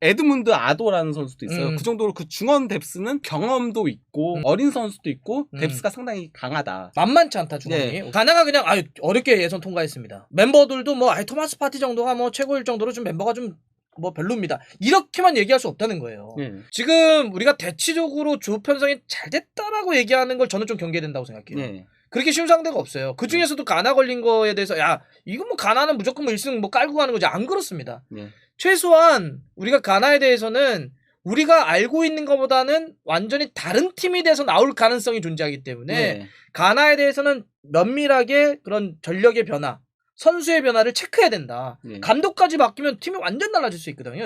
에드문드 아도라는 선수도 있어요. 그 정도로 그 중원 뎁스는 경험도 있고 어린 선수도 있고 뎁스가 상당히 강하다. 만만치 않다 중원이. 가나가 그냥 어렵게 예선 통과했습니다. 멤버들도 뭐 토마스 파티 정도가 뭐 최고일 정도로 좀 멤버가 좀 뭐 별로입니다. 이렇게만 얘기할 수 없다는 거예요. 지금 우리가 대치적으로 조 편성이 잘 됐다라고 얘기하는 걸 저는 좀 경계된다고 생각해요. 그렇게 쉬운 상대가 없어요. 그 중에서도 가나 걸린 거에 대해서 야 이거 뭐 가나는 무조건 뭐 1승 뭐 깔고 가는 거지. 안 그렇습니다. 최소한 우리가 가나에 대해서는 우리가 알고 있는 것보다는 완전히 다른 팀이 돼서 나올 가능성이 존재하기 때문에 가나에 대해서는 면밀하게 그런 전력의 변화, 선수의 변화를 체크해야 된다. 감독까지 바뀌면 팀이 완전 달라질 수 있거든요.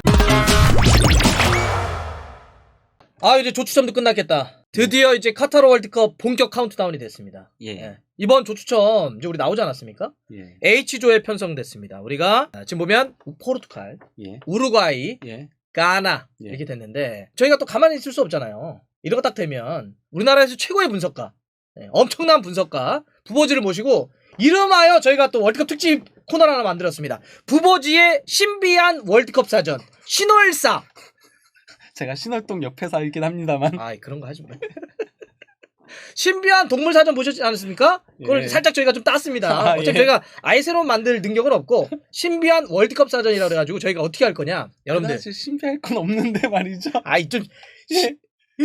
이제 조추첨도 끝났겠다. 드디어 이제 카타르 월드컵 본격 카운트다운이 됐습니다. 이번 조추첨 이제 우리 나오지 않았습니까? H조에 편성됐습니다. 우리가 지금 보면 포르투갈, 우루과이, 가나 이렇게 됐는데 저희가 또 가만히 있을 수 없잖아요. 이런 거 딱 되면 우리나라에서 최고의 분석가, 엄청난 분석가 부보지를 모시고 이름하여 저희가 또 월드컵 특집 코너를 하나 만들었습니다. 부보지의 신비한 월드컵 사전 신월사. 제가 신월동 옆에 살긴 합니다만. 그런 거 하지 마. 신비한 동물 사전 보셨지 않았습니까? 그걸 살짝 저희가 좀 땄습니다. 어차피 저희가 아예 새로 만들 능력은 없고 신비한 월드컵 사전이라고 해가지고 저희가 어떻게 할 거냐, 여러분들. 사실 신비할 건 없는데 말이죠. 좀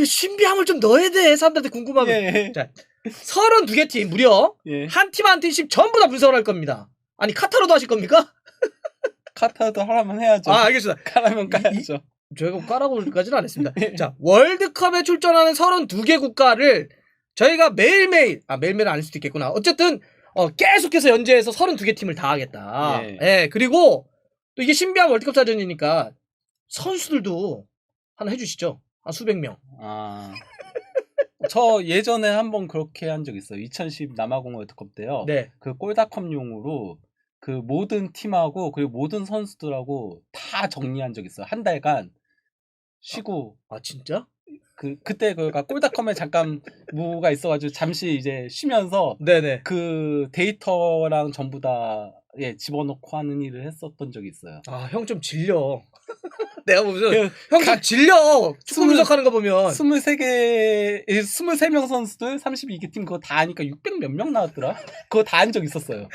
신비함을 좀 넣어야 돼. 사람들한테 궁금하면. 자, 32개 팀 무려 한 팀 한 팀씩 전부 다 분석을 할 겁니다. 아니 카타르도 하실 겁니까? 카타르도 하라면 해야죠. 알겠습니다. 까라면 까야죠. 저희가 까라고까지는 안 했습니다. 자, 월드컵에 출전하는 32개 국가를 저희가 매일매일 매일매일 아닐 수도 있겠구나. 어쨌든 계속해서 연재해서 32개 팀을 다 하겠다. 그리고 또 이게 신비한 월드컵 사전이니까 선수들도 하나 해주시죠. 한 수백 명. 저 예전에 한번 그렇게 한 적 있어요. 2010 남아공 월드컵 때요. 그 꼴닷컴용으로 그 모든 팀하고 그리고 모든 선수들하고 다 정리한 적 있어요. 한 달간 쉬고. 진짜? 그때 그러니까 꼴닷컴에 잠깐 무가 있어가지고 잠시 이제 쉬면서 그 데이터랑 전부 다 집어넣고 하는 일을 했었던 적이 있어요. 형 좀 질려. 내가 보면서 형 좀 질려. 축구 분석하는 거 보면 23명 선수들 32개 팀 그거 다 하니까 600 몇 명 나왔더라. 그거 다 한 적 있었어요.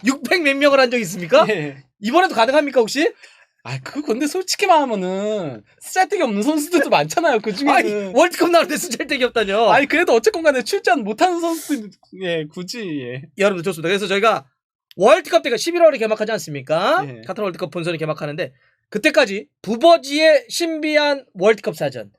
600 몇 명을 한 적 있습니까? 이번에도 가능합니까 혹시? 근데 솔직히 말하면은 쓰잘데기 없는 선수들도 많잖아요. 그 중에는. 월드컵 나올 때 쓰잘데기 없다뇨. 그래도 어쨌건 간에 출전 못하는 선수들 굳이. 여러분들 좋습니다. 그래서 저희가 월드컵 때가 11월에 개막하지 않습니까? 카타르 월드컵 본선이 개막하는데 그때까지 부버지의 신비한 월드컵 사전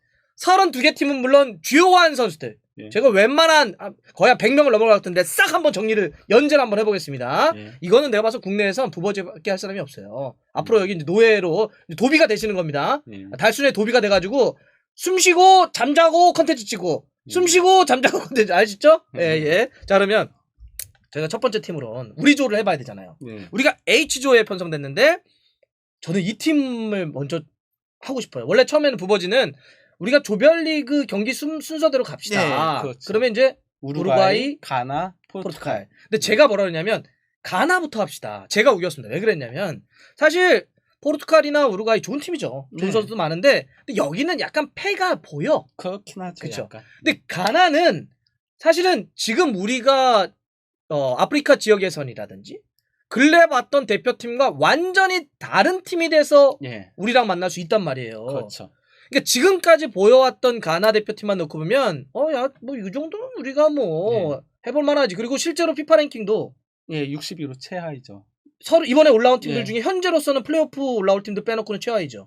32개 팀은 물론 주요한 선수들 제가 웬만한 거의 한 100명을 넘어갈 것 같은데 싹 한번 정리를 연재를 한번 해보겠습니다. 이거는 내가 봐서 국내에선 부버지밖에 할 사람이 없어요. 앞으로 여기 이제 노예로 도비가 되시는 겁니다. 달순의 도비가 돼가지고 숨쉬고 잠자고 컨텐츠 찍고 숨쉬고 잠자고 컨텐츠 아시죠? 자 그러면 저희가 첫 번째 팀으로는 우리 조를 해봐야 되잖아요. 우리가 H조에 편성됐는데 저는 이 팀을 먼저 하고 싶어요. 원래 처음에는 부버지는 우리가 조별리그 경기 순서대로 갑시다. 그렇죠. 그러면 이제 우루과이, 가나, 포르투갈. 근데 제가 뭐라 그러냐면 가나부터 합시다. 제가 우겼습니다. 왜 그랬냐면 사실 포르투갈이나 우루과이 좋은 팀이죠. 좋은 선수도 많은데 근데 여기는 약간 패가 보여. 그렇긴 하죠. 그렇죠. 근데 가나는 사실은 지금 우리가 아프리카 지역 예선이라든지 근래 봤던 대표팀과 완전히 다른 팀이 돼서 우리랑 만날 수 있단 말이에요. 그렇죠. 그러니까 지금까지 보여왔던 가나 대표팀만 놓고 보면 뭐 이 정도는 우리가 해볼 만하지. 그리고 실제로 피파 랭킹도 62로 최하이죠. 이번에 올라온 팀들 중에 현재로서는 플레이오프 올라올 팀들 빼놓고는 최하이죠.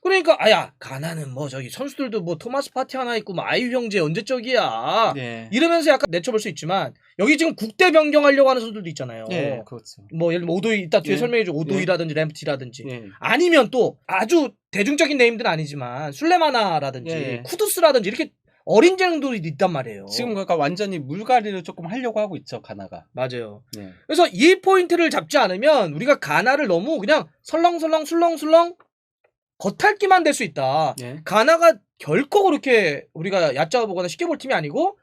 그러니까 가나는 저기 선수들도 토마스 파티 하나 있고 아이유 형제 언제적이야 이러면서 약간 내쳐볼 수 있지만 여기 지금 국대 변경하려고 하는 선수들도 있잖아요. 그렇죠. 예를 들면 오도이 이따 뒤에 설명해줘. 오도이라든지 램프티라든지 아니면 또 아주 대중적인 네임들은 아니지만 술레마나라든지 쿠두스라든지 이렇게 어린 재능들이 있단 말이에요. 지금 그러니까 완전히 물갈이를 조금 하려고 하고 있죠, 가나가. 맞아요. 그래서 이 포인트를 잡지 않으면 우리가 가나를 너무 그냥 설렁설렁 겉핥기만 될 수 있다. 가나가 결코 그렇게 우리가 얕잡아 보거나 쉽게 볼 팀이 아니고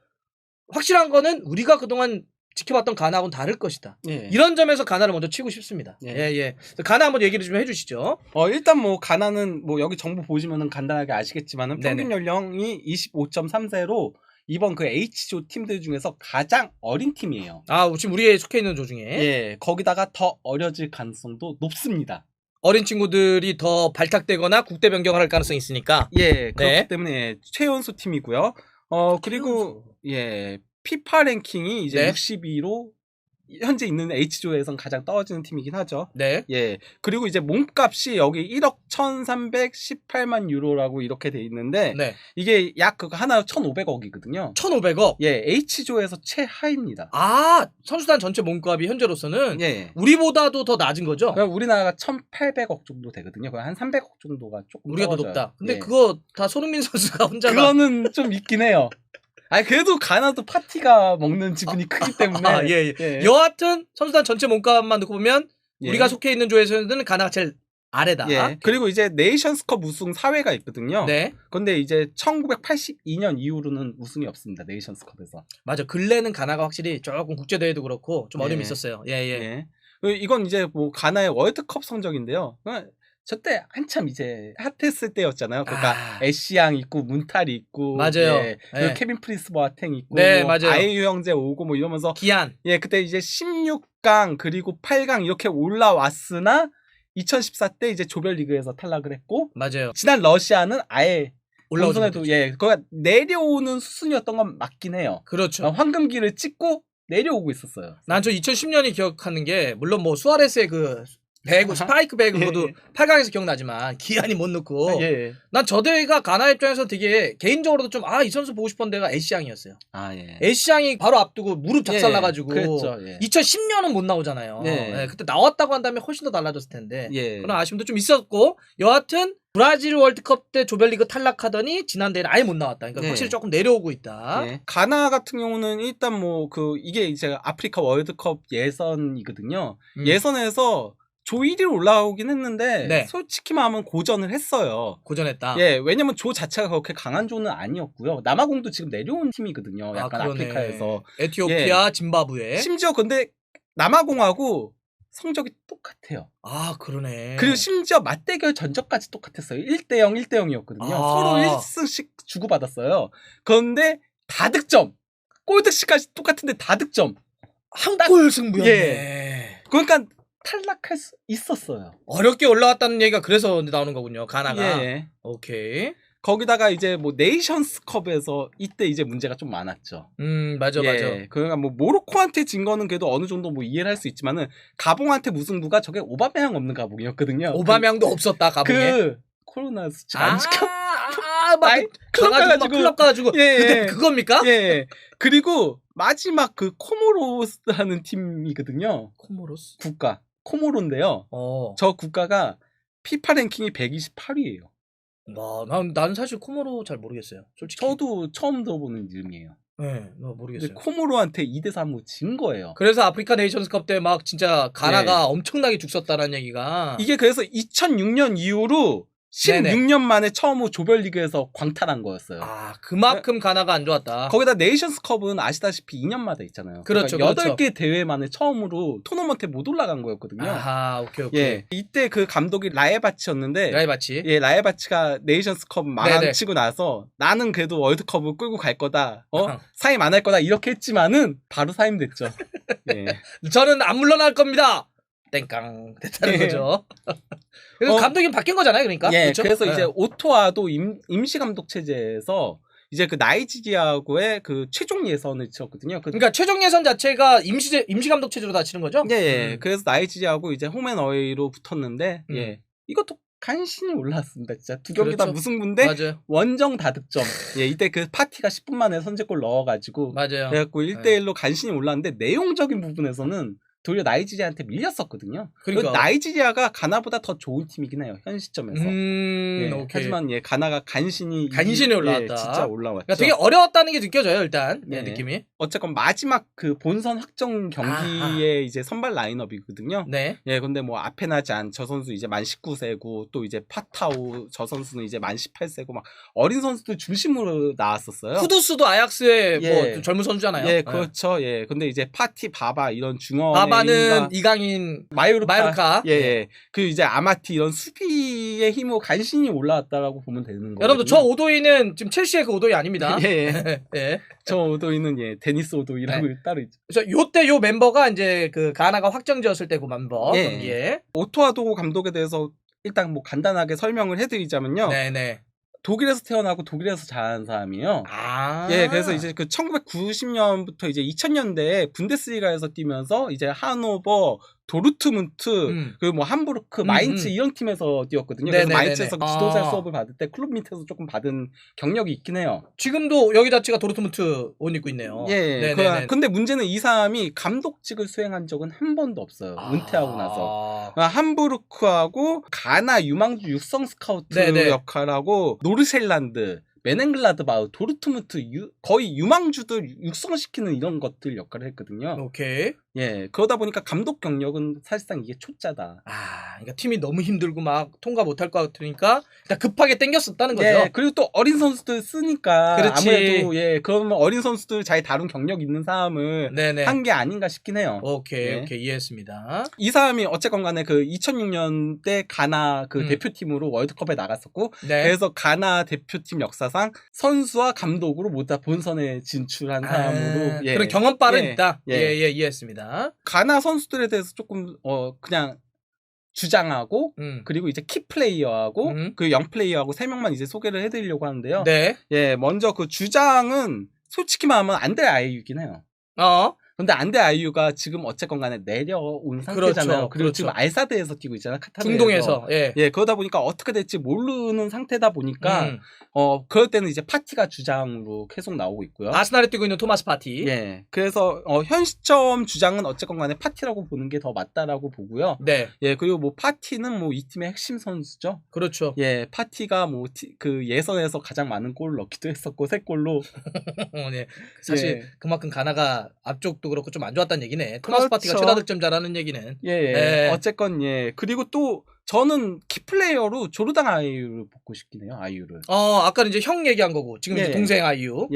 확실한 거는 우리가 그동안 지켜봤던 가나하고는 다를 것이다. 예. 이런 점에서 가나를 먼저 치고 싶습니다. 예. 가나 한번 얘기를 좀 해주시죠. 일단 뭐 가나는 뭐 여기 정보 보시면은 간단하게 아시겠지만은 평균 연령이 25.3세로 이번 그 H조 팀들 중에서 가장 어린 팀이에요. 지금 우리에 속해 있는 조 중에. 예. 거기다가 더 어려질 가능성도 높습니다. 어린 친구들이 더 발탁되거나 국대 변경을 할 가능성이 있으니까. 예. 그렇기 때문에 최연소 팀이고요. 그리고 피파 랭킹이 이제 62로 현재 있는 H조에선 가장 떨어지는 팀이긴 하죠. 네. 예. 그리고 이제 몸값이 여기 1억 1,318만 유로라고 이렇게 돼 있는데 이게 약 그거 하나 1,500억이거든요. 1,500억? 예. H조에서 최하입니다. 선수단 전체 몸값이 현재로서는 우리보다도 더 낮은 거죠? 우리나라가 1,800억 정도 되거든요. 한 300억 정도가 조금 우리가 더 높다. 근데 그거 다 손흥민 선수가 혼자가 그거는 좀 있긴 해요. 그래도 가나도 파티가 먹는 지분이 크기 때문에. 여하튼 선수단 전체 몸값만 놓고 보면 우리가 속해 있는 조에서는 가나가 제일 아래다. 그리고 이제 네이션스컵 우승 4회가 있거든요. 근데 이제 1982년 이후로는 우승이 없습니다. 네이션스컵에서. 맞아. 근래는 가나가 확실히 조금 국제대회도 그렇고 좀 어려움이 있었어요. 이건 이제 뭐 가나의 월드컵 성적인데요. 저때 한참 이제 핫했을 때였잖아요. 그러니까 애쉬양 있고 문탈이 있고 맞아요. 그리고 케빈 프리스 보아탱 있고 맞아요. 아이유 형제 오고 뭐 이러면서 기한. 그때 이제 16강 그리고 8강 이렇게 올라왔으나 2014 때 이제 조별리그에서 탈락을 했고 맞아요. 지난 러시아는 아예 올라오지도 거기가 내려오는 수순이었던 건 맞긴 해요. 그렇죠. 황금기를 찍고 내려오고 있었어요. 난 저 2010년이 기억하는 게 물론 뭐 수아레스의 그 배구 스파이크 배구 그것도 8강에서 기억나지만 기한이 못 넣고 난 저 대회가 가나 입장에서 되게 개인적으로도 좀 이 선수 보고 싶은 데가 애쉬양이었어요. 애쉬양이 바로 앞두고 무릎 작살나가지고 2010년은 못 나오잖아요. 그때 나왔다고 한다면 훨씬 더 달라졌을 텐데 그런 아쉬움도 좀 있었고 여하튼 브라질 월드컵 때 조별리그 탈락하더니 지난 대회는 아예 못 나왔다. 그러니까 확실히 조금 내려오고 있다. 가나 같은 경우는 일단 뭐 이게 이제 아프리카 월드컵 예선이거든요. 예선에서 조 1위로 올라오긴 했는데 솔직히 말하면 고전을 했어요. 고전했다. 왜냐면 조 자체가 그렇게 강한 조는 아니었고요. 남아공도 지금 내려온 팀이거든요. 약간 아프리카에서. 에티오피아, 짐바브웨. 심지어 근데 남아공하고 성적이 똑같아요. 그러네. 그리고 심지어 맞대결 전적까지 똑같았어요. 1대0, 1대0이었거든요. 서로 1승씩 주고받았어요. 그런데 다득점. 골득실까지 똑같은데 다득점. 한 골 승부였네. 그러니까 탈락할 수 있었어요. 어렵게 올라왔다는 얘기가 그래서 나오는 거군요. 가나가. 오케이. 거기다가 이제 뭐 네이션스컵에서 이때 이제 문제가 좀 많았죠. 맞아. 그러니까 뭐 모로코한테 진 거는 그래도 어느 정도 뭐 이해를 할 수 있지만은 가봉한테 무승부가 저게 오바메양 없는 가봉이었거든요. 오바메양도 없었다 가봉에. 코로나 수칙 안 지켜. 클럽 가가지고 그때 그겁니까? 그리고 마지막 그 코모로스라는 팀이거든요. 코모로스 국가. 코모로인데요. 저 국가가 피파 랭킹이 128위예요. 난 사실 코모로 잘 모르겠어요. 솔직히. 저도 처음 들어보는 이름이에요. 모르겠어요. 코모로한테 2대3으로 진 거예요. 그래서 아프리카 네이션스컵 때 막 진짜 가나가 엄청나게 죽었다는 얘기가. 이게 그래서 2006년 이후로 16년 만에 처음으로 조별리그에서 광탈한 거였어요. 그만큼 가나가 안 좋았다. 거기다 네이션스컵은 아시다시피 2년마다 있잖아요. 그렇죠. 그러니까 8개 대회 만에 처음으로 토너먼트에 못 올라간 거였거든요. 오케이. 이때 그 감독이 라에바치였는데 라에바치가 네이션스컵 망치고 나서 나는 그래도 월드컵을 끌고 갈 거다. 사임 안 할 거다. 이렇게 했지만은 바로 사임됐죠. 저는 안 물러날 겁니다. 땡깡 됐다는 거죠. 그래서 감독이 바뀐 거잖아요, 그러니까. 그렇죠? 그래서 이제 오토아도 임시 감독 체제에서 이제 그 나이지리아하고의 그 최종 예선을 치렀거든요. 그러니까 최종 예선 자체가 임시 감독 체제로 다 치는 거죠? 그래서 나이지리아하고 이제 홈앤어웨이로 붙었는데 이것도 간신히 올라왔습니다. 진짜 두 경기 다 무승부인데 원정 다득점. 이때 그 파티가 10분 만에 선제골 넣어가지고 그래갖고 1대1로 간신히 올라왔는데 내용적인 부분에서는 도리어 나이지리아한테 밀렸었거든요. 그러니까 나이지리아가 가나보다 더 좋은 팀이긴 해요. 현 시점에서. 오케이. 하지만 가나가 간신히 올라왔다. 진짜 올라왔죠. 그러니까 되게 어려웠다는 게 느껴져요, 일단. 느낌이. 어쨌건 마지막 그 본선 확정 경기에 이제 선발 라인업이거든요. 네. 근데 뭐 아페나잔 저 선수 이제 만 19세고 또 이제 파타우 저 선수는 이제 만 18세고 막 어린 선수들 중심으로 나왔었어요. 쿠두스도 아약스의 뭐 젊은 선수잖아요. 그렇죠. 근데 이제 파티 바바 이런 중원 바바는 이강인 마요르카. 그 이제 아마티 이런 수비의 힘으로 간신히 올라왔다라고 보면 되는 거예요. 여러분들 저 오도이는 지금 첼시의 그 오도이 아닙니다. 저 오도이는 데니스 오도이라고 따로 있죠. 그래서 요때 요 멤버가 이제 그 가나가 확정지었을 때 그 멤버 경기에 오토아도 감독에 대해서 일단 뭐 간단하게 설명을 해드리자면요. 네네. 독일에서 태어나고 독일에서 자란 사람이에요. 그래서 이제 그 1990년부터 이제 2000년대에 분데스리가에서 뛰면서 이제 하노버, 도르트문트, 그리고 뭐 함부르크, 마인츠 이런 팀에서 뛰었거든요. 그래서 마인츠에서 지도자 수업을 받을 때 클럽 밑에서 조금 받은 경력이 있긴 해요. 지금도 여기 자체가 도르트문트 옷 입고 있네요. 근데 문제는 이 사람이 감독직을 수행한 적은 한 번도 없어요. 은퇴하고 나서. 함부르크하고 가나 유망주 육성 스카우트 역할하고 노르셀란드, 메넨글라드바흐, 도르트문트 거의 유망주들 육성시키는 이런 것들 역할을 했거든요. 오케이. 그러다 보니까 감독 경력은 사실상 이게 초짜다. 그러니까 팀이 너무 힘들고 막 통과 못할 것 같으니까 일단 급하게 땡겼었다는 거죠. 그리고 또 어린 선수들 쓰니까 그렇지. 아무래도 그러면 어린 선수들 잘 다룬 경력 있는 사람을 한 게 아닌가 싶긴 해요. 오케이 이해했습니다. 이 사람이 어쨌건 간에 그 2006년대 가나 그 대표팀으로 월드컵에 나갔었고 그래서 가나 대표팀 역사상 선수와 감독으로 모두 다 본선에 진출한 사람으로 그런 경험빨은 있다. 이해했습니다. 가나 선수들에 대해서 조금 그냥 주장하고 그리고 이제 키 플레이어하고 그 영 플레이어하고 3명만 이제 소개를 해드리려고 하는데요. 먼저 그 주장은 솔직히 말하면 안드레 아이유긴 해요. 근데 안드레 아이유가 지금 어쨌건 간에 내려온 상태잖아요. 그리고 지금 알사드에서 뛰고 있잖아요. 카타르에서. 중동에서. 그러다 보니까 어떻게 될지 모르는 상태다 보니까 그럴 때는 이제 파티가 주장으로 계속 나오고 있고요. 아스날에 뛰고 있는 토마스 파티. 그래서 현 시점 주장은 어쨌건 간에 파티라고 보는 게 더 맞다라고 보고요. 그리고 뭐 파티는 뭐 이 팀의 핵심 선수죠. 그렇죠. 파티가 뭐 그 예선에서 가장 많은 골을 넣기도 했었고 3골로. 사실 그만큼 가나가 앞쪽도 그렇고 좀 안 좋았다는 얘기네. 토마스 파티가 최다 득점자라는 얘기는. 어쨌건 그리고 또 저는 키플레이어로 조르단 아이유를 뽑고 싶긴 해요. 아이유를. 아까는 이제 형 얘기한 거고 지금 이제 동생 아이유.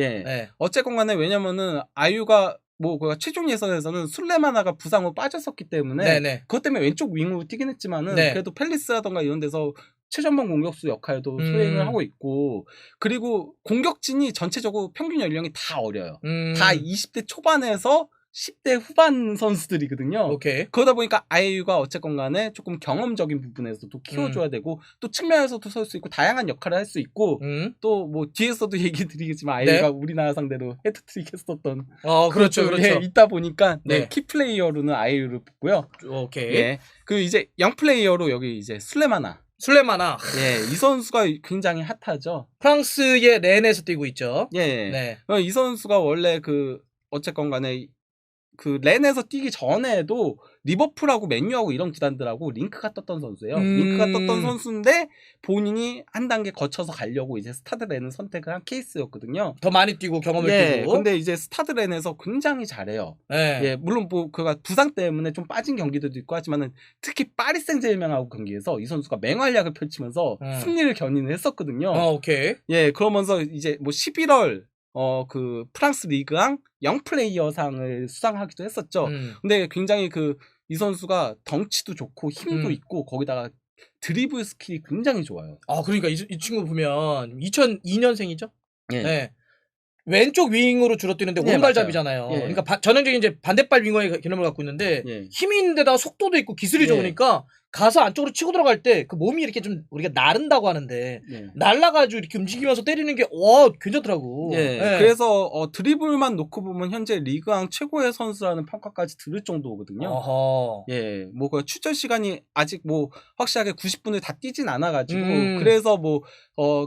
어쨌건 간에 왜냐면은 아이유가 뭐 최종 예선에서는 술레마나가 부상으로 빠졌었기 때문에 그것 때문에 왼쪽 윙으로 뛰긴 했지만은 그래도 펠리스라던가 이런 데서 최전방 공격수 역할도 수행을 하고 있고 그리고 공격진이 전체적으로 평균 연령이 다 어려요. 다 20대 초반에서 10대 후반 선수들이거든요. 그러다 보니까 아이유가 어쨌건 간에 조금 경험적인 부분에서도 키워줘야 되고 또 측면에서도 설 수 있고 다양한 역할을 할 수 있고 또 뭐 뒤에서도 얘기 드리겠지만 아이유가 우리나라 상대로 헤트트릭 했었던 그렇죠. 있다 보니까 키플레이어로는 아이유를 뽑고요. 그리고 이제 영플레이어로 여기 이제 술레마나. 이 선수가 굉장히 핫하죠. 프랑스의 렌에서 뛰고 있죠. 이 선수가 원래 그 어쨌건 간에 그 렌에서 뛰기 전에도 리버풀하고 맨유하고 이런 구단들하고 링크가 떴던 선수예요. 링크가 떴던 선수인데 본인이 한 단계 거쳐서 가려고 이제 스타드 렌을 선택을 한 케이스였거든요. 더 많이 뛰고 경험을 뛰고. 근데 이제 스타드 렌에서 굉장히 잘해요. 물론 뭐 그가 부상 때문에 좀 빠진 경기들도 있고 하지만은 특히 파리 생제르맹하고 경기에서 이 선수가 맹활약을 펼치면서 승리를 견인을 했었거든요. 그러면서 이제 뭐 11월 그 프랑스 리그왕 영플레이어상을 수상하기도 했었죠. 근데 굉장히 이 선수가 덩치도 좋고 힘도 있고 거기다가 드리블 스킬이 굉장히 좋아요. 그러니까 이 친구 보면 2002년생이죠? 왼쪽 윙으로 주로 뛰는데 오른발잡이잖아요. 그러니까 전형적인 이제 반대발 윙어의 개념을 갖고 있는데 힘이 있는데다가 속도도 있고 기술이 좋으니까 가서 안쪽으로 치고 들어갈 때 그 몸이 이렇게 좀 우리가 나른다고 하는데 날라가지고 이렇게 움직이면서 때리는 게 괜찮더라고. 그래서 드리블만 놓고 보면 현재 리그왕 최고의 선수라는 평가까지 들을 정도거든요. 뭐 그 출전 시간이 아직 뭐 확실하게 90분을 다 뛰진 않아가지고 그래서 뭐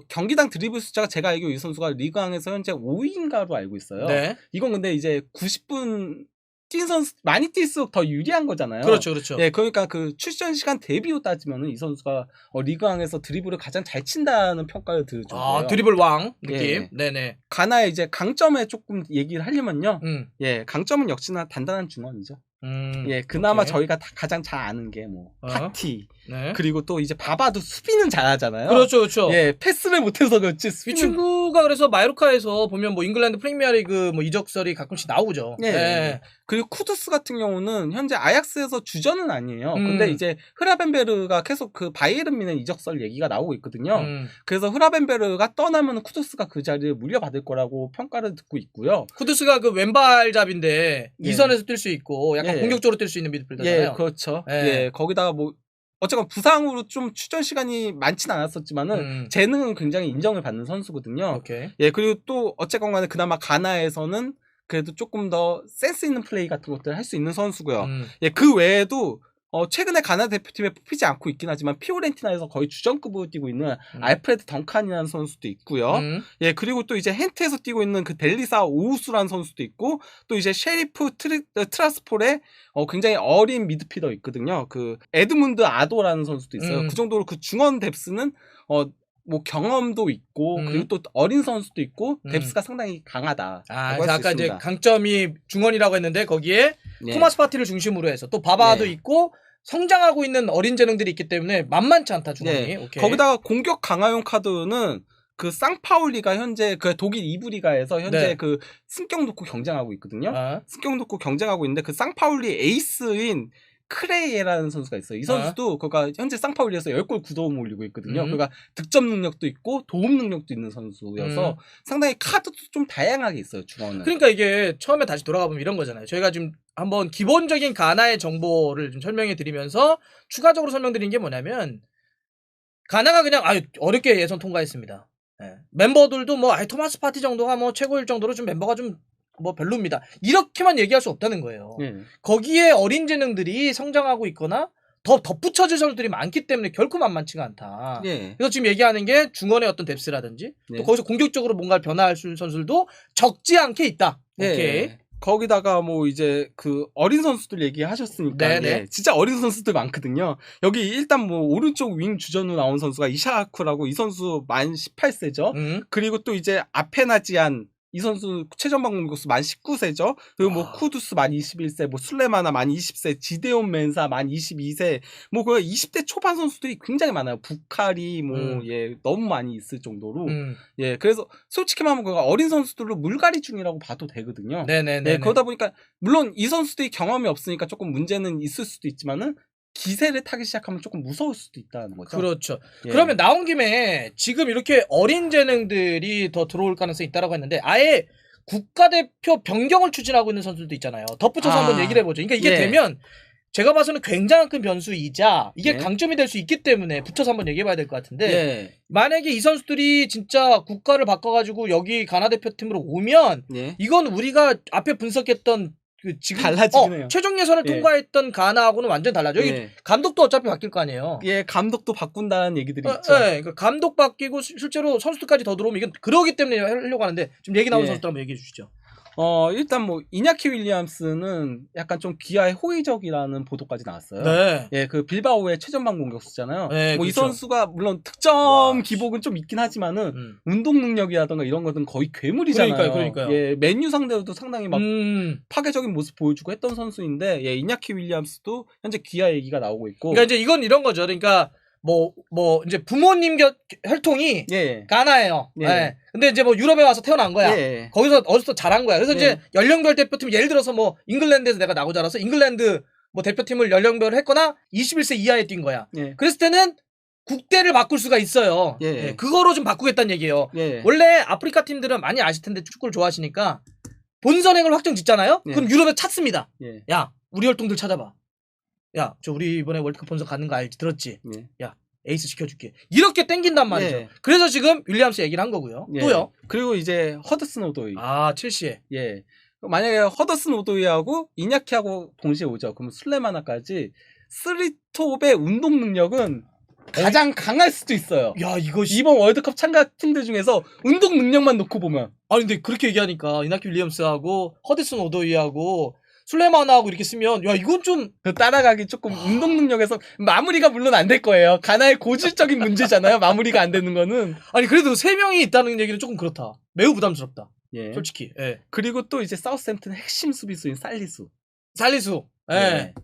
경기당 드리블 숫자가 제가 알기로 이 선수가 리그왕에서 현재 5위인가로 알고 있어요. 이건 근데 이제 90분 뛴 선수 많이 뛸수록 더 유리한 거잖아요. 그렇죠, 그렇죠. 예, 그러니까 그 출전 시간 대비로 따지면은 이 선수가 리그왕에서 드리블을 가장 잘 친다는 평가를 들을 정도예요. 드리블 왕 느낌. 예. 네네. 가나의 이제 강점에 조금 얘기를 하려면요. 예, 강점은 역시나 단단한 중원이죠. 예, 그나마 오케이. 저희가 가장 잘 아는 게 뭐 파티 네. 그리고 또 이제 바바도 수비는 잘하잖아요. 그렇죠, 그렇죠. 예, 패스를 못해서 그렇지. 이 친구가 그래서 마요르카에서 보면 뭐 잉글랜드 프리미어리그 뭐 이적설이 가끔씩 나오죠. 예. 예. 그리고 쿠두스 같은 경우는 현재 아약스에서 주전은 아니에요. 근데 이제 흐라벤베르가 계속 그 바이에른 뮌헨 이적설 얘기가 나오고 있거든요. 그래서 흐라벤베르가 떠나면 쿠두스가 그 자리를 물려받을 거라고 평가를 듣고 있고요. 쿠두스가 그 왼발잡인데 예. 2선에서 뛸 수 있고 약간 예. 공격적으로 뛸 수 있는 미드필더잖아요. 예, 그렇죠. 예. 예, 거기다가 뭐 어쨌건 부상으로 좀 출전 시간이 많지는 않았었지만은 재능은 굉장히 인정을 받는 선수거든요. 오케이. 예, 그리고 또 어쨌건 간에 그나마 가나에서는 그래도 조금 더 센스 있는 플레이 같은 것들을 할 수 있는 선수고요. 예, 그 외에도 최근에 가나 대표팀에 뽑히지 않고 있긴 하지만 피오렌티나에서 거의 주전급으로 뛰고 있는 알프레드 덩칸이라는 선수도 있고요. 예, 그리고 또 이제 헨트에서 뛰고 있는 그 델리사 오우스라는 선수도 있고 또 이제 셰리프 트라스폴의 굉장히 어린 미드필더 있거든요. 그 에드문드 아도라는 선수도 있어요. 그 정도로 그 중원 뎁스는 뭐 경험도 있고 그리고 또 어린 선수도 있고 뎁스가 상당히 강하다. 그래서 아까 이제 강점이 중원이라고 했는데 거기에 예. 토마스 파티를 중심으로 해서 또 바바도 예. 있고 성장하고 있는 어린 재능들이 있기 때문에 만만치 않다 중원이. 예. 오케이. 거기다가 공격 강화용 카드는 그 쌍파울리가 현재 그 독일 2부 리가에서 현재 네. 그 승격 놓고 경쟁하고 있거든요. 아. 승격 놓고 경쟁하고 있는데 그 쌍파울리 에이스인 크레이에라는 선수가 있어요. 이 선수도 그가 현재 쌍파울리에서 10골 9도움 올리고 있거든요. 그가 득점 능력도 있고 도움 능력도 있는 선수여서 상당히 카드도 좀 다양하게 있어요. 중원은. 그러니까 이게 처음에 다시 돌아가보면 이런 거잖아요. 저희가 지금 한번 기본적인 가나의 정보를 좀 설명해 드리면서 추가적으로 설명드린 게 뭐냐면 가나가 그냥 어렵게 예선 통과했습니다. 네. 멤버들도 뭐 토마스 파티 정도가 뭐 최고일 정도로 좀 멤버가 좀 뭐 별로입니다. 이렇게만 얘기할 수 없다는 거예요. 거기에 어린 재능들이 성장하고 있거나 더 덧붙여질 선수들이 많기 때문에 결코 만만치가 않다. 그래서 지금 얘기하는 게 중원의 어떤 뎁스라든지 또 거기서 공격적으로 뭔가 변화할 수 있는 선수들도 적지 않게 있다. 오케이. 거기다가 뭐 이제 그 어린 선수들 얘기하셨으니까 예, 진짜 어린 선수들 많거든요. 여기 일단 뭐 오른쪽 윙 주전으로 나온 선수가 이샤크라고 이 선수 만 18세죠. 그리고 또 이제 아페나지안 이 선수 최전방 공격수 만 19세죠. 그리고 뭐 쿠두스 만 21세, 뭐 술레마나 만 20세, 지데온 멘사 만 22세, 뭐 그 20대 초반 선수들이 굉장히 많아요. 부카리 예 너무 많이 있을 정도로 예 그래서 솔직히 말하면 그 어린 선수들로 물갈이 중이라고 봐도 되거든요. 예, 그러다 보니까 물론 이 선수들이 경험이 없으니까 조금 문제는 있을 수도 있지만은. 기세를 타기 시작하면 조금 무서울 수도 있다는 거죠. 그렇죠. 예. 그러면 나온 김에 지금 이렇게 어린 재능들이 더 들어올 가능성이 있다라고 했는데 아예 국가대표 변경을 추진하고 있는 선수들도 있잖아요. 덧붙여서 한번 얘기를 해보죠. 그러니까 이게 되면 제가 봐서는 굉장히 큰 변수이자 이게 강점이 될 수 있기 때문에 붙여서 한번 얘기해봐야 될 것 같은데 만약에 이 선수들이 진짜 국가를 바꿔가지고 여기 가나 대표팀으로 오면 이건 우리가 앞에 분석했던 지금 달라지네요. 최종 예선을 통과했던 가나하고는 완전 달라져. 여기 감독도 어차피 바뀔 거 아니에요. 예, 감독도 바꾼다는 얘기들이 있죠. 그러니까 감독 바뀌고 실제로 선수들까지 더 들어오면 이건 그러기 때문에 하려고 하는데 지금 얘기 나오는 선수들 한번 얘기해 주시죠. 일단 뭐 이냐키 윌리엄스는 약간 좀 기아의 호의적이라는 보도까지 나왔어요. 예, 그 빌바오의 최전방 공격수잖아요. 뭐 이 선수가 물론 득점 기복은 좀 있긴 하지만은 운동 능력이라던가 이런 것은 거의 괴물이잖아요. 그러니까요. 예, 맨유 상대로도 상당히 막 파괴적인 모습 보여주고 했던 선수인데 예, 이냐키 윌리엄스도 현재 기아 얘기가 나오고 있고. 그러니까 이제 이건 이런 거죠. 그러니까 뭐 이제 부모님 혈통이 가나예요. 근데 이제 뭐 유럽에 와서 태어난 거야. 거기서 어디서 자란 거야. 그래서 이제 연령별 대표팀 예를 들어서 뭐 잉글랜드에서 내가 나고 자라서 잉글랜드 뭐 대표팀을 연령별로 했거나 21세 이하에 뛴 거야. 그랬을 때는 국대를 바꿀 수가 있어요. 그거로 좀 바꾸겠다는 얘기예요. 원래 아프리카 팀들은 많이 아실 텐데 축구를 좋아하시니까 본선행을 확정 짓잖아요. 그럼 유럽에 찾습니다. 야, 우리 혈통들 찾아봐. 야, 저 우리 이번에 월드컵 본선 가는 거 알지? 들었지? 야, 에이스 시켜줄게. 이렇게 땡긴단 말이죠. 그래서 지금 윌리엄스 얘기를 한 거고요. 또요. 그리고 이제 허드슨 오도이. 첼시에. 만약에 허더슨 오도이하고 이냐키하고 동시에 오죠. 그러면 술레마나까지 3톱의 운동 능력은 가장 강할 수도 있어요. 야, 이거 이번 월드컵 참가 팀들 중에서 운동 능력만 놓고 보면. 아니 근데 그렇게 얘기하니까 이냐키 윌리엄스하고 허드슨 오도이하고 술레마나하고 이렇게 쓰면 야 이건 좀 따라가기 조금 운동 능력에서 마무리가 물론 안 될 거예요. 가나의 고질적인 문제잖아요. 마무리가 안 되는 거는. 아니 그래도 3명이 있다는 얘기는 조금 그렇다. 매우 부담스럽다. 예. 솔직히. 예. 그리고 또 이제 사우스햄튼의 핵심 수비수인 살리수. 예. 예.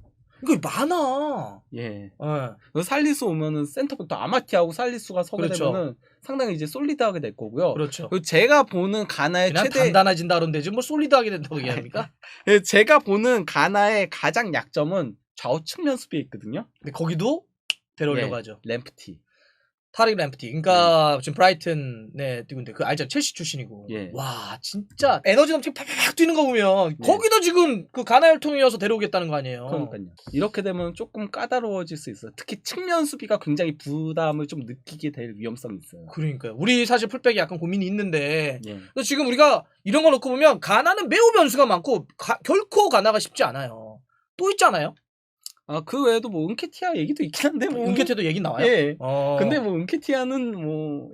이거 많아. 예. 살리수 오면은 센터부터 아마티하고 살리수가 서게 그렇죠. 되면은 상당히 이제 솔리드하게 될 거고요. 그렇죠. 그리고 제가 보는 가나의 최대 단단해진다 그런데지 뭐 솔리드하게 된다고 얘기합니까? 제가 보는 가나의 가장 약점은 좌우 측면 수비에 있거든요. 근데 거기도 데려오려고 하죠. 램프티. 타릭 램프티. 그러니까 지금 브라이튼에 뛰고 있는데 그 알잖아요. 첼시 출신이고. 와 진짜 에너지 넘치게 팍팍 뛰는 거 보면 거기도 지금 그 가나 혈통이어서 데려오겠다는 거 아니에요. 그러니까요. 이렇게 되면 조금 까다로워질 수 있어요. 특히 측면 수비가 굉장히 부담을 좀 느끼게 될 위험성이 있어요. 그러니까요. 우리 사실 풀백이 약간 고민이 있는데 지금 우리가 이런 거 놓고 보면 가나는 매우 변수가 많고 결코 가나가 쉽지 않아요. 또 있잖아요. 그 외에도 뭐 은케티아 얘기도 있긴 한데 뭐 은케티아도 얘기 나와요? 예. 근데 뭐 은케티아는 뭐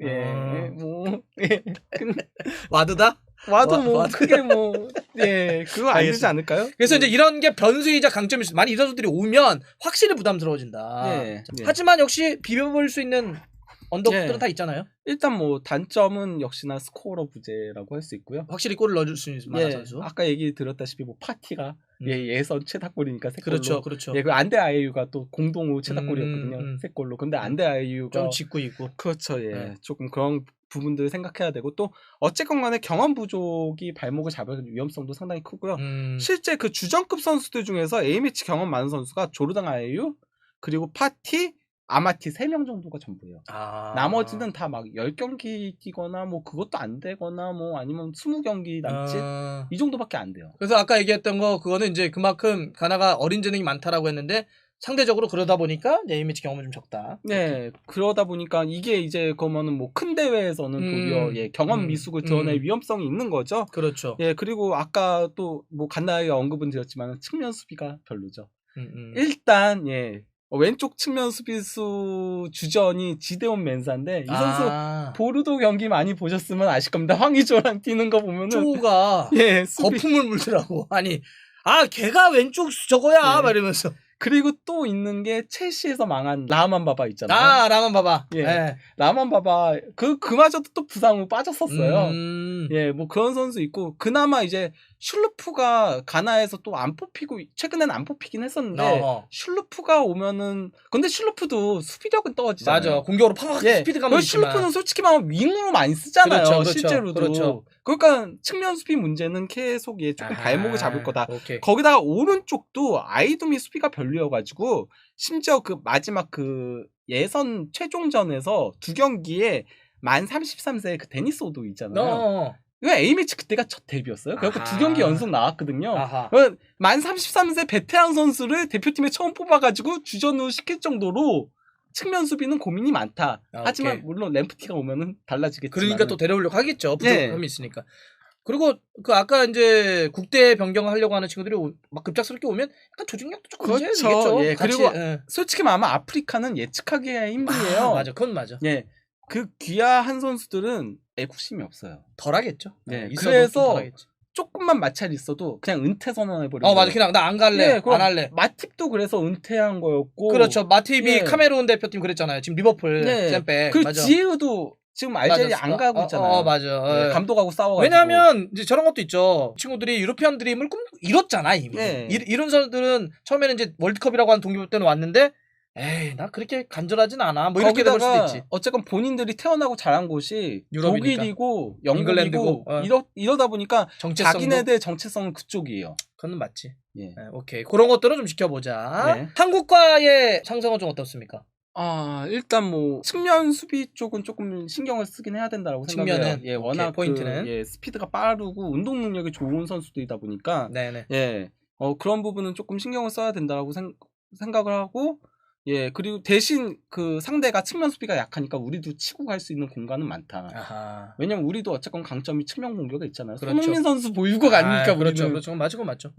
와드다? 와도 뭐 크게 뭐 그거 안 되지 않을까요? 그래서 이제 이런 게 변수이자 강점일 수. 만약 이 선수들이 오면 확실히 부담스러워진다. 하지만 역시 비벼볼 수 있는 언덕들은 다 있잖아요. 일단 뭐 단점은 역시나 스코어러 부재라고 할 수 있고요. 확실히 골을 넣어줄 수 있는 만한 선수. 아까 얘기 드렸다시피 뭐 파티가 예선 최다골이니까 3골로. 그렇죠. 그 안데 아이유가 또 공동으로 최다골이었거든요. 3골로. 근데 안데 아이유가 좀 짓고 있고. 그렇죠. 조금 그런 부분들을 생각해야 되고 또 어쨌건 간에 경험 부족이 발목을 잡을 위험성도 상당히 크고요. 실제 그 주전급 선수들 중에서 A매치 경험 많은 선수가 조르단 아이유 그리고 파티 아마티 3명 정도가 전부예요. 나머지는 다 막 10경기 뛰거나 뭐 그것도 안 되거나 뭐 아니면 20경기 남짓 이 정도밖에 안 돼요. 그래서 아까 얘기했던 거 그거는 이제 그만큼 가나가 어린 재능이 많다라고 했는데 상대적으로 그러다 보니까 A매치 경험은 좀 적다. 그러다 보니까 이게 이제 그러면은 뭐 큰 대회에서는 도리어 경험 미숙을 드러낼 위험성이 있는 거죠. 그렇죠. 그리고 아까 또 뭐 간나이가 언급은 드렸지만 측면 수비가 별로죠. 일단 왼쪽 측면 수비수 주전이 지데온 멘사인데 이 선수 보르도 경기 많이 보셨으면 아실 겁니다. 황의조랑 뛰는 거 보면은 조가 거품을 물더라고. 아니 걔가 왼쪽 저거야 막 이러면서. 그리고 또 있는 게 첼시에서 망한 라만 바바 있잖아요. 라만 바바. 라만 바바 그마저도 또 부상으로 빠졌었어요. 뭐 그런 선수 있고 그나마 이제 슐루프가 가나에서 또 안 뽑히고 최근엔 안 뽑히긴 했었는데 슐루프가 오면은 근데 슐루프도 수비력은 떨어지잖아요. 맞아. 공격으로 팍 스피드감은 있지만 슐루프는 솔직히 말하면 윙으로 많이 쓰잖아요. 실제로도. 그러니까 측면 수비 문제는 계속 조금 발목을 잡을 거다. 거기다가 오른쪽도 아이두미 수비가 별로여가지고 심지어 그 마지막 그 예선 최종전에서 2경기에 만 33세의 그 데니스 오도 있잖아요. 이거 A매치 그때가 첫 데뷔였어요. 그래서 2경기 연속 나왔거든요. 만 33세 베테랑 선수를 대표팀에 처음 뽑아가지고 주전으로 시킬 정도로 측면 수비는 고민이 많다. 하지만 물론 램프티가 오면은 달라지겠지만. 그러니까 또 데려오려고 하겠죠. 부족함이 있으니까. 그리고 그 아까 이제 국대 변경을 하려고 하는 친구들이 막 급작스럽게 오면 약간 조직력도 조금 문제겠죠. 그리고 솔직히 말하면 아프리카는 예측하기 힘들어요. 맞아, 그건 맞아. 그 귀화한 선수들은 애국심이 없어요. 덜하겠죠. 그래서 조금만 마찰이 있어도 그냥 은퇴 선언해버리고. 맞아, 그냥 나 안 갈래, 안 할래. 마팁도 그래서 은퇴한 거였고. 그렇죠. 마팁이 카메룬 대표팀 그랬잖아요. 지금 리버풀 잼백. 그리고 지우도 지금 알제리 안 가고 있잖아요. 맞아. 감독하고 싸워가지고. 왜냐하면 이제 저런 것도 있죠. 친구들이 유로피안 드림을 이뤘잖아 이미. 이런 선수들은 처음에는 이제 월드컵이라고 하는 동기부 때는 왔는데. 에이, 나 그렇게 간절하진 않아. 뭐 이렇게 될 수도 있지. 어쨌건 본인들이 태어나고 자란 곳이 유럽이니까. 독일이고 영국이고 이러다 보니까 자기네들 정체성은 그쪽이에요. 그건 맞지. 오케이. 그런 것들은 좀 지켜보자. 한국과의 상성은 좀 어떻습니까? 일단 뭐 측면 수비 쪽은 조금 신경을 쓰긴 해야 된다고 생각해요. 워낙 포인트는 스피드가 빠르고 운동 능력이 좋은 선수들이다 보니까 그런 부분은 조금 신경을 써야 된다고 생각을 하고. 그리고 대신 그 상대가 측면 수비가 약하니까 우리도 치고 갈 수 있는 공간은 많다. 왜냐면 우리도 어쨌건 강점이 측면 공격에 있잖아요. 손흥민 선수 보유국 아닙니까? 그렇죠. 맞죠.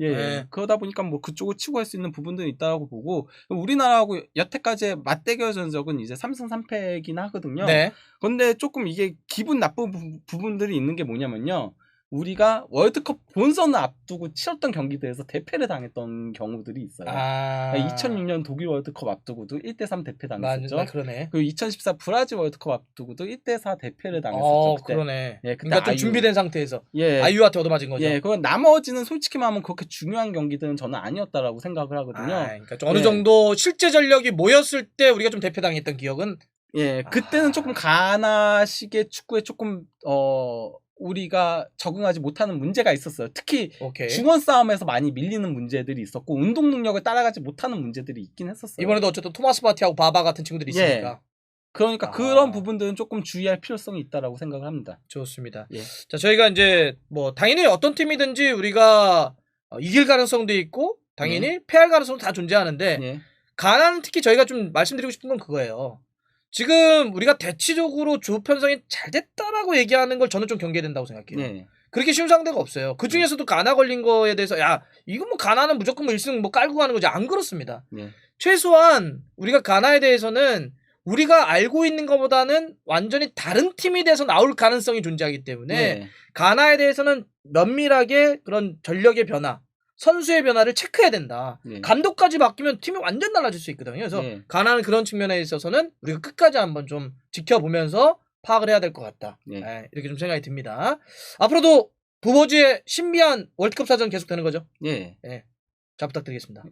그러다 보니까 뭐 그쪽을 치고 갈 수 있는 부분들이 있다고 보고 우리나라하고 여태까지의 맞대결 전적은 이제 3승 3패이긴 하거든요. 근데 조금 이게 기분 나쁜 부분들이 있는 게 뭐냐면요. 우리가 월드컵 본선을 앞두고 치렀던 경기들에서 대패를 당했던 경우들이 있어요. 2006년 독일 월드컵 앞두고도 1대3 대패 당했었죠. 맞네, 그러네. 그리고 2014 브라질 월드컵 앞두고도 1대4 대패를 당했었죠. 그때. 그러네. 예, 그러니까 좀 준비된 상태에서 아이유한테 얻어맞은 거죠. 예, 그 나머지는 솔직히 말하면 그렇게 중요한 경기들은 저는 아니었다라고 생각을 하거든요. 그러니까 어느 정도 실제 전력이 모였을 때 우리가 좀 대패 당했던 기억은 그때는 조금 가나식의 축구에 조금 우리가 적응하지 못하는 문제가 있었어요. 특히 중원 싸움에서 많이 밀리는 문제들이 있었고 운동 능력을 따라가지 못하는 문제들이 있긴 했었어요. 이번에도 어쨌든 토마스 파티하고 바바 같은 친구들이 있으니까. 그러니까 그런 부분들은 조금 주의할 필요성이 있다라고 생각을 합니다. 좋습니다. 자, 저희가 이제 뭐 당연히 어떤 팀이든지 우리가 이길 가능성도 있고 당연히 패할 가능성도 다 존재하는데 가나는 특히 저희가 좀 말씀드리고 싶은 건 그거예요. 지금 우리가 대치적으로 조 편성이 잘 됐다라고 얘기하는 걸 저는 좀 경계된다고 생각해요. 그렇게 쉬운 상대가 없어요. 그 중에서도 가나 걸린 거에 대해서 이거 뭐 가나는 무조건 뭐 1승 뭐 깔고 가는 거지. 안 그렇습니다. 최소한 우리가 가나에 대해서는 우리가 알고 있는 것보다는 완전히 다른 팀이 돼서 나올 가능성이 존재하기 때문에 가나에 대해서는 면밀하게 그런 전력의 변화, 선수의 변화를 체크해야 된다. 감독까지 바뀌면 팀이 완전 달라질 수 있거든요. 그래서 가나는 그런 측면에 있어서는 우리가 끝까지 한번 좀 지켜보면서 파악을 해야 될 것 같다. 이렇게 좀 생각이 듭니다. 앞으로도 부버지의 신비한 월드컵 사전 계속 되는 거죠? 잘 부탁드리겠습니다.